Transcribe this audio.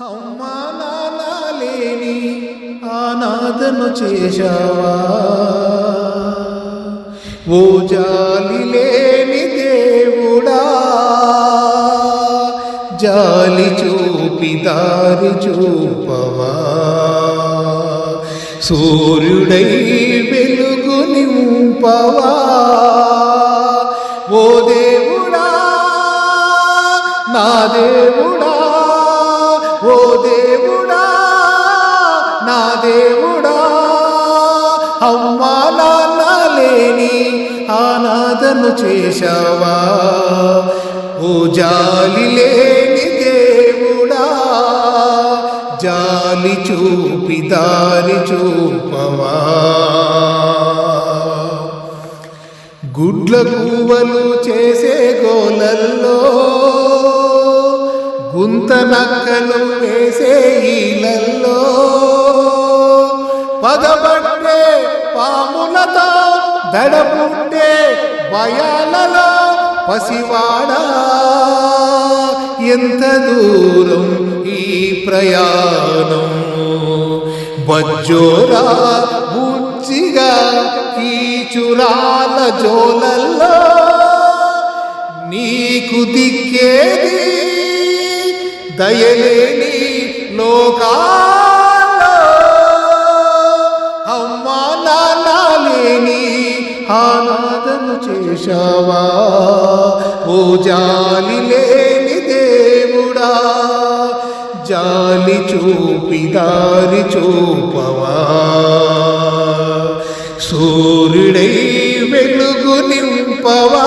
అమ్మా నాన్న లేని అనాథను చేశావా, ఓ జాలి లేని దేవుడా, జాలి చూపి దారి చూపవా, సూర్యుడై వెలుగు నింపవా, ఓ దేవుడా నా దేవుడా, ఓ దేవుడా నా దేవుడా, అమ్మా నాన్న లేని అనాథను చేశావా, ఓ జాలి లేని దేవుడా, జాలి చూపి దారి చూపవా, గుడ్ల గువ్వలు చేసే గోలల్లో గుంత నక్కలు వేసే ఈలల్లో పగబట్టే పాములతో దడపుట్టే భయాలలో పసివాడా, ఎంత దూరం ఈ ప్రయాణం, బజ్జోరా బుచ్చిగా కీచురాల జోలల్లో నీకు దిక్కేది దయలేని లోకాల్లో, అమ్మా నాన్న లేని అనాథను చేశావా, ఓ జాలి లేని దేవుడా, జాలి చూపి దారి చూపవా, సూర్యుడై వెలుగు నింపవా,